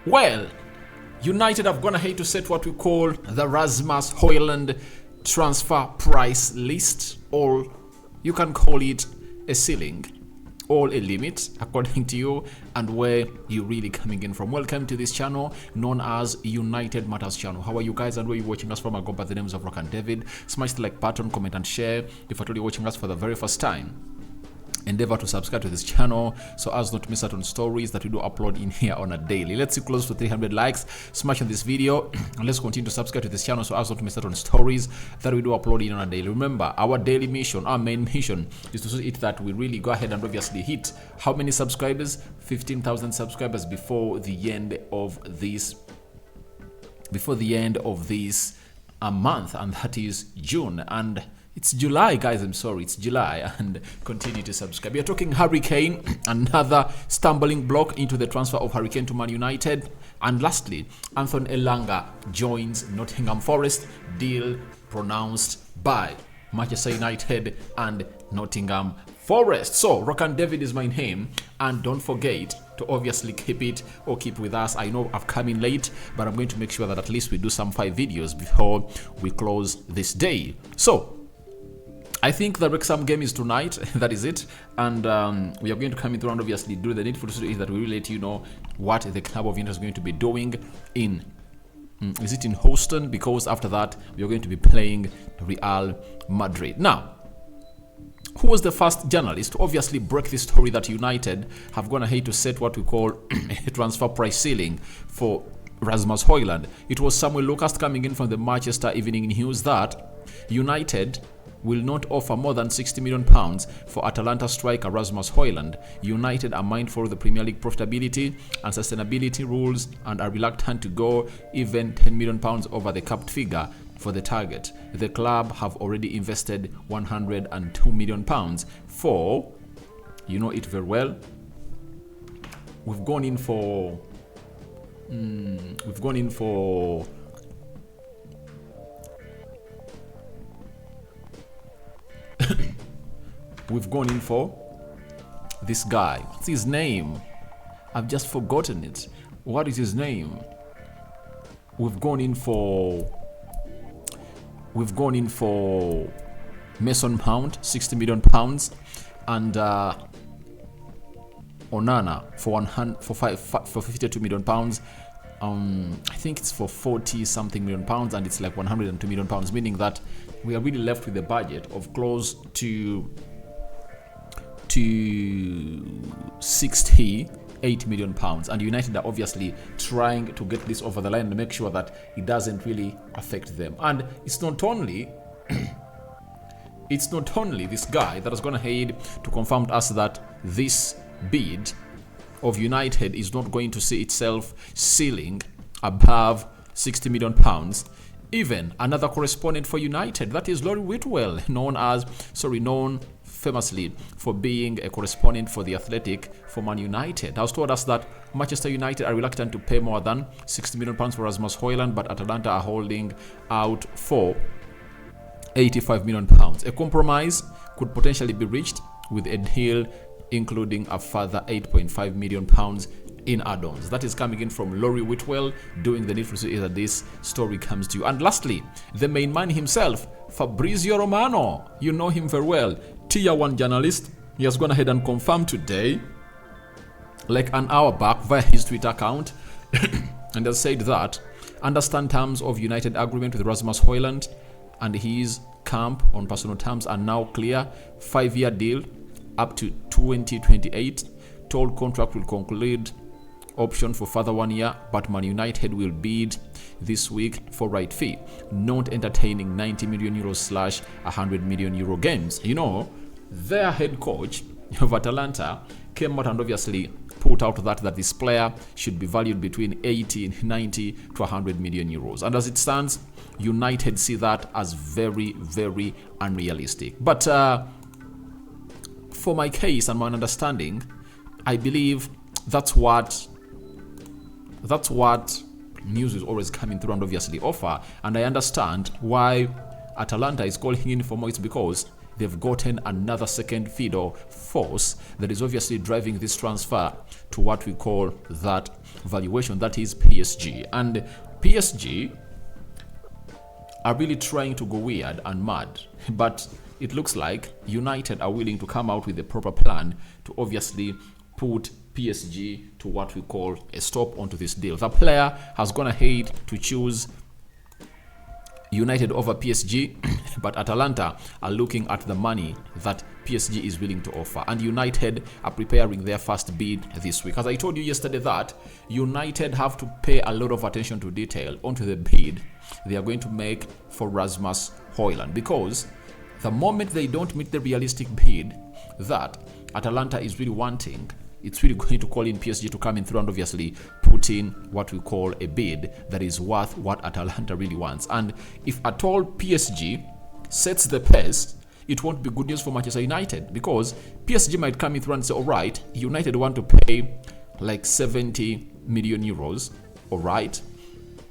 Well, United have gone ahead to set what we call the Rasmus Hojlund transfer price list, or you can call it a ceiling or a limit according to you and where you're really coming in from. Welcome to this channel known as United Matters channel. How are you guys and where you're watching us from? I go by the names of Rock and David. Smash the like button, comment and share. If you're totally watching us for the very first time, endeavor to subscribe to this channel so as not to miss out on stories that we do upload in here on a daily. Let's see close to 300 likes. Smash on this video and let's continue to subscribe to this channel so as not to miss out on stories that we do upload in on a daily. Remember, our daily mission, our main mission is to see it that we really go ahead and obviously hit how many subscribers? 15,000 subscribers before the end of this month, and that is June. And it's July, guys. I'm sorry, it's July, and continue to subscribe. We are talking Harry Kane, another stumbling block into the transfer of Harry Kane to Man United. And lastly, Anthony Elanga joins Nottingham Forest, deal pronounced by Manchester United and Nottingham Forest. So, Rock and David is my name, and don't forget to obviously keep with us. I know I've come in late, but I'm going to make sure that at least we do some 5 videos before we close this day. So, I think the Wrexham game is tonight. That is it. And we are going to come in through and obviously do the needful is that we will let you know what the club of interest is going to be doing in is it in Houston, because after that we are going to be playing Real Madrid. Now, who was the first journalist to obviously break this story that United have gone ahead to set what we call a transfer price ceiling for Rasmus Hojlund? It was Samuel Lucas coming in from the Manchester Evening News that United will not offer more than £60 million for Atalanta striker Rasmus Hojlund. United are mindful of the Premier League profitability and sustainability rules and are reluctant to go even £10 million over the capped figure for the target. The club have already invested £102 million for, you know it very well, we've gone in for this guy. What's his name? I've just forgotten it. What is his name? We've gone in for Mason Mount, £60 million, and Onana for £52 million. I think it's for 40 something million pounds, and it's like £102 million, meaning that we are really left with a budget of close to £68 million, and United are obviously trying to get this over the line and make sure that it doesn't really affect them. And it's not only this guy that has gone ahead to confirm to us that this bid of United is not going to see itself ceiling above £60 million. Even another correspondent for United, that is Laurie Whitwell, known famously for being a correspondent for The Athletic for Man United, has told us that Manchester United are reluctant to pay more than £60 million for Rasmus Hojlund, but Atalanta are holding out for £85 million. A compromise could potentially be reached with a deal including a further £8.5 million in add-ons. That is coming in from Laurie Whitwell, doing the needful so that this story comes to you. And lastly, the main man himself, Fabrizio Romano. You know him very well. Tier 1 journalist. He has gone ahead and confirmed today, like an hour back, via his Twitter account, and has said that understand terms of United agreement with Rasmus Hojlund and his camp on personal terms are now clear. 5-year deal up to 2028. Told contract will conclude. Option for further 1 year, but Man United will bid this week for right fee, not entertaining €90 million / €100 million games. You know, their head coach of Atalanta came out and obviously put out that this player should be valued between 80, 90 to €100 million. And as it stands, United see that as very, very unrealistic. But for my case and my understanding, I believe that's what news is always coming through and obviously offer. And I understand why Atalanta is calling in for more. It's because they've gotten another second feeder force that is obviously driving this transfer to what we call that valuation, that is PSG. And PSG are really trying to go weird and mad, but it looks like United are willing to come out with a proper plan to obviously put PSG to what we call a stop onto this deal. The player has gone ahead to choose United over PSG, but Atalanta are looking at the money that PSG is willing to offer, and United are preparing their first bid this week. As I told you yesterday that United have to pay a lot of attention to detail onto the bid they are going to make for Rasmus Hojlund, because the moment they don't meet the realistic bid that Atalanta is really wanting, it's really going to call in PSG to come in through and obviously put in what we call a bid that is worth what Atalanta really wants. And if at all PSG sets the pace, it won't be good news for Manchester United, because PSG might come in through and say, all right, United want to pay like 70 million euros, all right?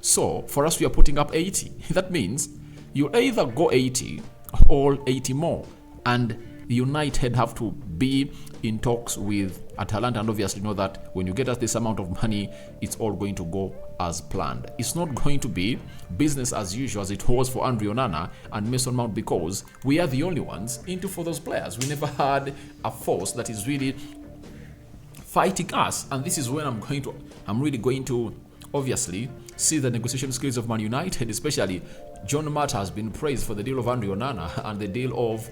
So for us, we are putting up 80. That means you either go 80 or 80 more. And United have to be in talks with Atalanta and obviously know that when you get us this amount of money, it's all going to go as planned. It's not going to be business as usual as it was for Andre Onana and Mason Mount, because we are the only ones into for those players. We never had a force that is really fighting us, and this is when I'm really going to obviously see the negotiation skills of Man United, especially John Mata has been praised for the deal of Andre Onana and the deal of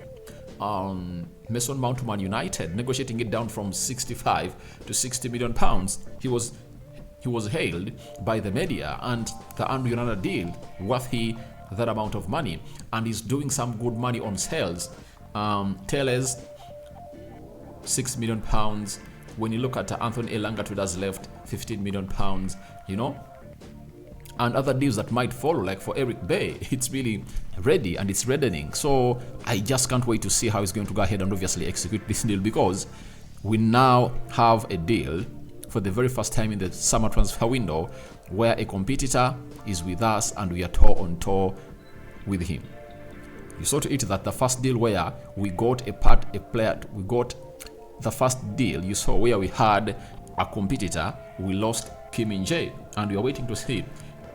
Mason Mount to Man United, negotiating it down from 65 to 60 million pounds. He was hailed by the media, and the Andre Onana deal worth that amount of money, and he's doing some good money on sales. Teles, 6 million pounds. When you look at Anthony Elanga to that's left, 15 million pounds, and other deals that might follow, like for Eric Bay, it's really ready and it's reddening. So I just can't wait to see how he's going to go ahead and obviously execute this deal, because we now have a deal for the very first time in the summer transfer window where a competitor is with us and we are toe on toe with him. You saw to it that the first deal where we got the first deal you saw where we had a competitor, we lost Kim Min-jae, and we are waiting to see,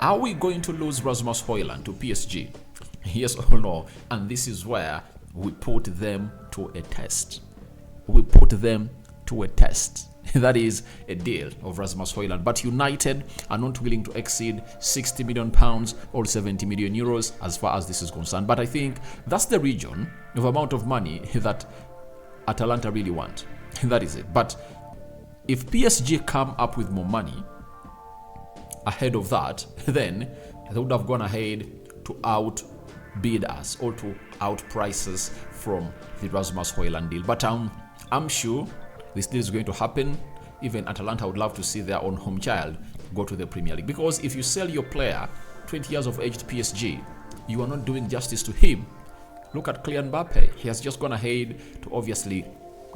are we going to lose Rasmus Hojlund to PSG? Yes or no? And this is where we put them to a test. That is a deal of Rasmus Hojlund. But United are not willing to exceed 60 million pounds or 70 million euros as far as this is concerned. But I think that's the region of amount of money that Atalanta really want. That is it. But if PSG come up with more money ahead of that, then they would have gone ahead to outbid us or to outprice us from the Rasmus Hojlund deal. But I'm sure this deal is going to happen. Even Atalanta would love to see their own home child go to the Premier League, because if you sell your player 20 years of age to PSG, you are not doing justice to him. Look at Kylian Mbappe. He has just gone ahead to obviously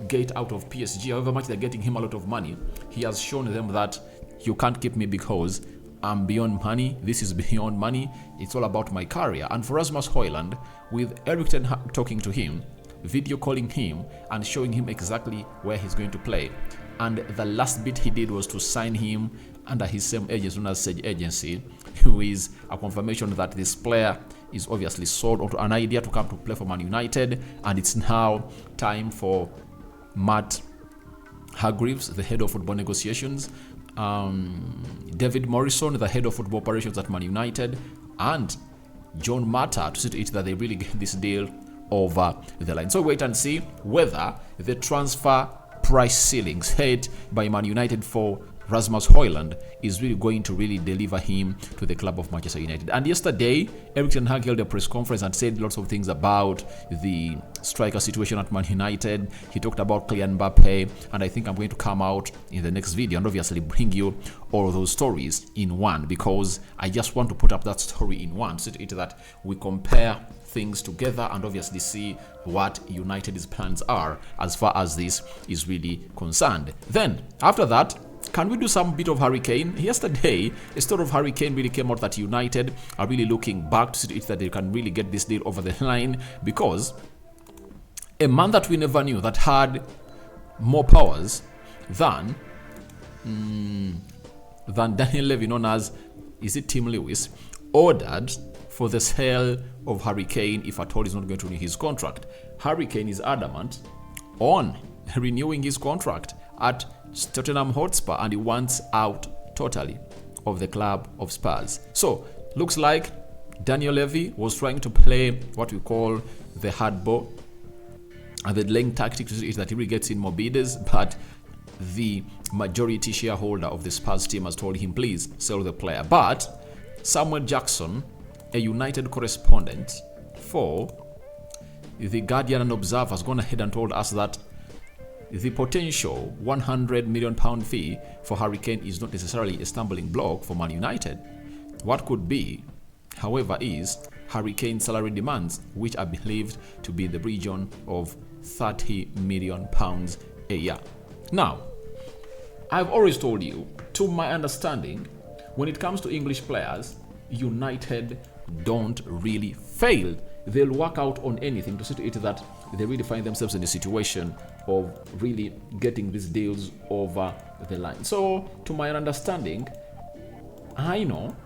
get out of PSG. However much they're getting him a lot of money, he has shown them that you can't keep me because I'm beyond money. This is beyond money. It's all about my career. And for Rasmus Hojlund, with Erik ten Hag talking to him, video calling him and showing him exactly where he's going to play, and the last bit he did was to sign him under his same agency, known as Sage Agency, who is a confirmation that this player is obviously sold onto an idea to come to play for Man United. And it's now time for Matt Hargreaves, the head of football negotiations, David Morrison, the head of football operations at Man United, and John Mata to see to it that they really get this deal over the line. So wait and see whether the transfer price ceiling set by Man United for Rasmus Hojlund is really going to really deliver him to the club of Manchester United. And yesterday, Erik ten Hag held a press conference and said lots of things about the striker situation at Man United. He talked about Kylian Mbappe, and I think I'm going to come out in the next video and obviously bring you all of those stories in one, because I just want to put up that story in one so that we compare things together and obviously see what United's plans are as far as this is really concerned. Then after that, can we do some bit of Harry Kane? Yesterday, a story of Harry Kane really came out that United are really looking back to see that they can really get this deal over the line, because a man that we never knew that had more powers than Daniel Levy, known as, is it Tim Lewis, ordered for the sale of Harry Kane if at all he's not going to renew his contract. Harry Kane is adamant on renewing his contract at Tottenham Hotspur, and he wants out totally of the club of Spurs. So looks like Daniel Levy was trying to play what we call the hardball and the delaying tactic is that he really gets in more bidders, but the majority shareholder of the Spurs team has told him, please sell the player. But Samuel Jackson, a United correspondent for The Guardian and Observer, has gone ahead and told us that the potential £100 million fee for Harry Kane is not necessarily a stumbling block for Man United. What could be, however, is Harry Kane's salary demands, which are believed to be in the region of £30 million a year. Now, I've always told you, to my understanding, when it comes to English players, United don't really fail. They'll work out on anything to see to it that they really find themselves in a situation of really getting these deals over the line. So, to my understanding, I know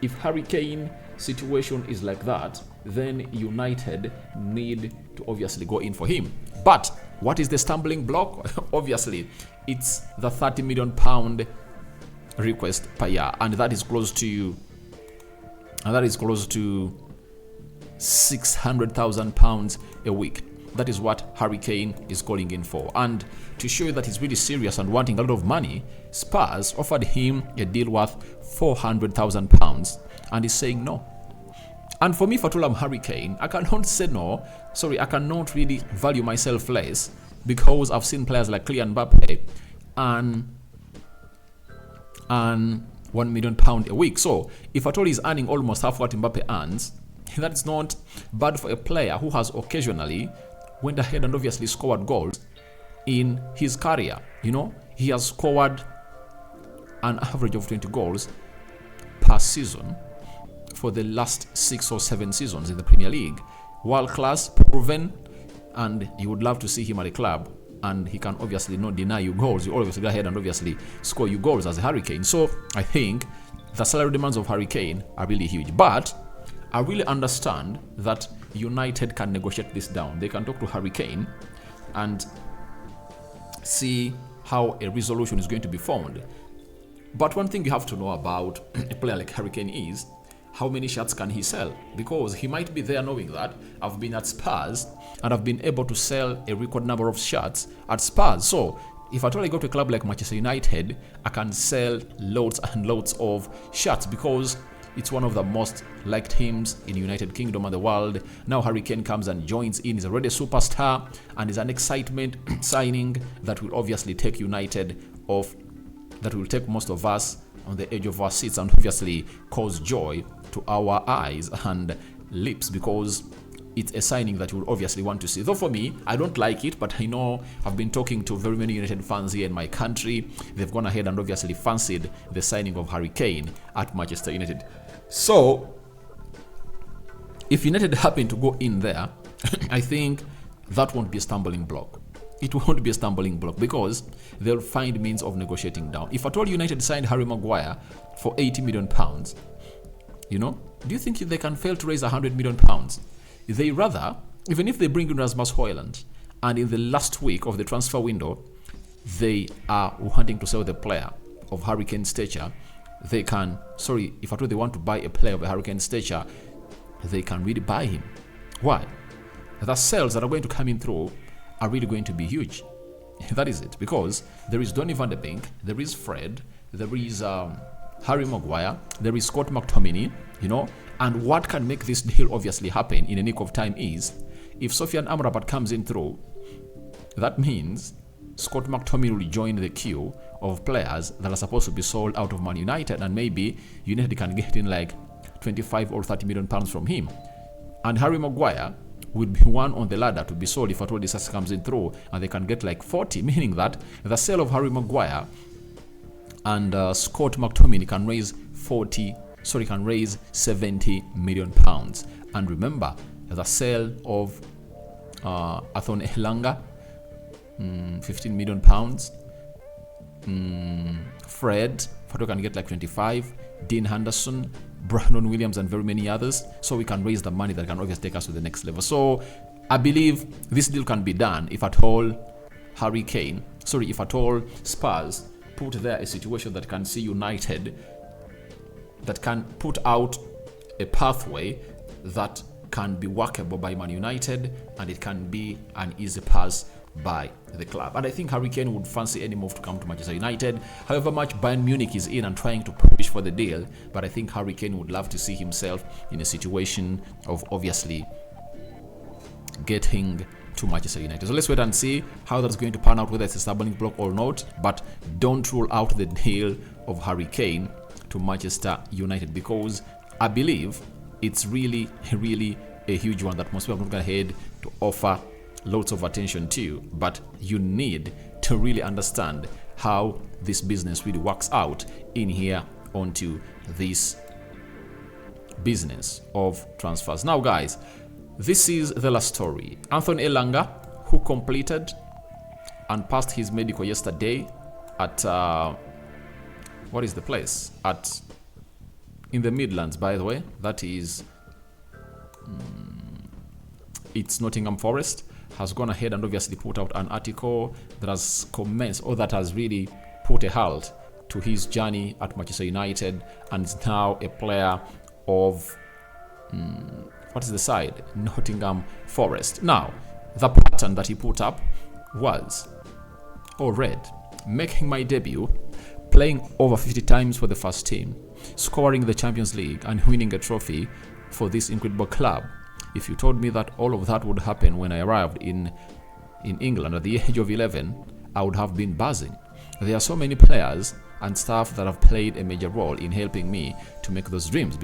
if Harry Kane situation is like that, then United need to obviously go in for him. But what is the stumbling block? Obviously, it's the £30 million request per year, and that is close to £600,000 a week. That is what Harry Kane is calling in for. And to show you that he's really serious and wanting a lot of money, Spurs offered him a deal worth £400,000, and he's saying no. And for me, I'm Harry Kane, I cannot say no. I cannot really value myself less, because I've seen players like Kylian Mbappe and £1 million a week. So if at all he's earning almost half what Mbappe earns, that's not bad for a player who has occasionally went ahead and obviously scored goals in his career. He has scored an average of 20 goals per season for the last 6 or 7 seasons in the Premier League. World class, proven, and you would love to see him at a club, and he can obviously not deny you goals. You always go ahead and obviously score you goals as a Harry Kane. So I think the salary demands of Harry Kane are really huge. But I really understand that United can negotiate this down. They can talk to Harry Kane and see how a resolution is going to be found. But one thing you have to know about a player like Harry Kane is how many shirts can he sell? Because he might be there knowing that I've been at Spurs and I've been able to sell a record number of shirts at Spurs. So if at all I go to a club like Manchester United, I can sell loads and loads of shirts because it's one of the most liked teams in the United Kingdom and the world. Now Harry Kane comes and joins in. He's already a superstar and is an excitement signing that will obviously take United off, that will take most of us on the edge of our seats and obviously cause joy to our eyes and lips, because it's a signing that you will obviously want to see. Though for me, I don't like it, but I know I've been talking to very many United fans here in my country. They've gone ahead and obviously fancied the signing of Harry Kane at Manchester United. So, if United happen to go in there, I think that won't be a stumbling block. It won't be a stumbling block because they'll find means of negotiating down. If at all United signed Harry Maguire for £80 million, do you think they can fail to raise £100 million? They rather, even if they bring in Rasmus Hojlund, and in the last week of the transfer window, they are wanting to sell the player of Harry Kane's stature, they can, if at all they want to buy a player of a Harry Kane's stature, they can really buy him. Why? The sales that are going to come in through are really going to be huge. That is it, because there is Donny van de Beek, there is Fred, there is Harry Maguire, there is Scott McTominay, and what can make this deal obviously happen in a nick of time is if Sofiane Amrabat comes in through, that means Scott McTominay will join the queue of players that are supposed to be sold out of Man United, and maybe United can get in like 25 or £30 million from him. And Harry Maguire would be one on the ladder to be sold if at all this comes in through, and they can get like 40, meaning that the sale of Harry Maguire and Scott McTominay can raise £70 million. And remember, the sale of Elanga, 15 million pounds. Fred Foto can get like 25. Dean Henderson, Brandon Williams, and very many others. So we can raise the money that can obviously take us to the next level. So I believe this deal can be done if at all if at all Spurs put there a situation that can see United, that can put out a pathway that can be workable by Man United, and it can be an easy pass by the club. And I think Harry Kane would fancy any move to come to Manchester United. However much Bayern Munich is in and trying to push for the deal, but I think Harry Kane would love to see himself in a situation of obviously getting to Manchester United. So let's wait and see how that's going to pan out, whether it's a stumbling block or not. But don't rule out the deal of Harry Kane to Manchester United, because I believe it's really a huge one that most people are not going ahead to offer lots of attention to. But you need to really understand how this business really works out in here onto this business of transfers. Now guys, this is the last story. Anthony Elanga, who completed and passed his medical yesterday at what is the place? In the Midlands, by the way. That is it's Nottingham Forest, has gone ahead and obviously put out an article that has commenced, or that has really put a halt to his journey at Manchester United, and is now a player of what is the side? Nottingham Forest. Now, the pattern that he put up was, or read, making my debut, playing over 50 times for the first team, scoring the Champions League and winning a trophy for this incredible club. If you told me that all of that would happen when I arrived in England at the age of 11, I would have been buzzing. There are so many players and staff that have played a major role in helping me to make those dreams,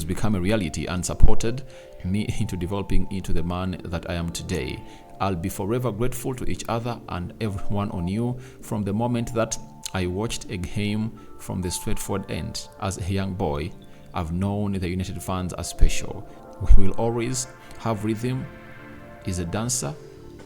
become a reality, and supported me into developing into the man that I am today. I'll be forever grateful to each other and everyone on you from the moment that I watched a game from the straightforward end. As a young boy, I've known the United fans are special. We will always have rhythm. Is a dancer.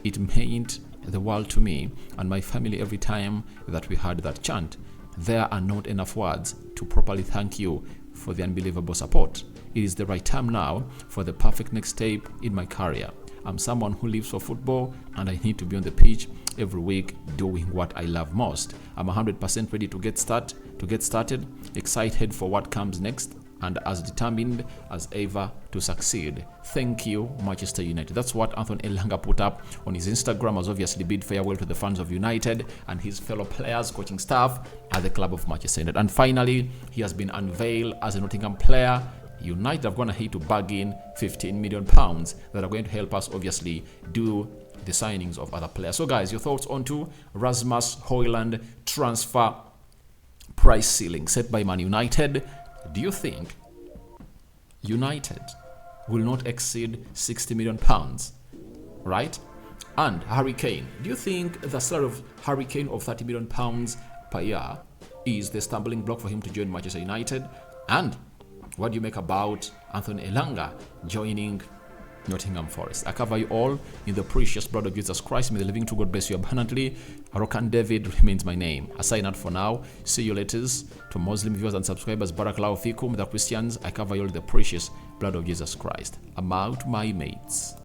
It meant the world to me and my family every time that we heard that chant. There are not enough words to properly thank you for the unbelievable support. It is the right time now for the perfect next step in my career. I'm someone who lives for football, and I need to be on the pitch every week doing what I love most. I'm 100% ready to get started, excited for what comes next, and as determined as ever to succeed. Thank you, Manchester United. That's what Anthony Elanga put up on his Instagram, as obviously bid farewell to the fans of United and his fellow players, coaching staff at the club of Manchester United. And finally, he has been unveiled as a Nottingham player. United have gone ahead to bag in 15 million pounds that are going to help us obviously do the signings of other players. So guys, your thoughts on to Rasmus Hojlund transfer price ceiling set by Man United. Do you think United will not exceed 60 million pounds, right? And Harry Kane, do you think the salary of Harry Kane of 30 million pounds per year is the stumbling block for him to join Manchester United? And what do you make about Anthony Elanga joining Nottingham Forest? I cover you all in the precious blood of Jesus Christ. May the living true God bless you abundantly. Arokan David remains my name. I sign out for now. See you later. To Muslim viewers and subscribers, Barakallahu Fikum. The Christians, I cover you all in the precious blood of Jesus Christ. I'm out, my mates.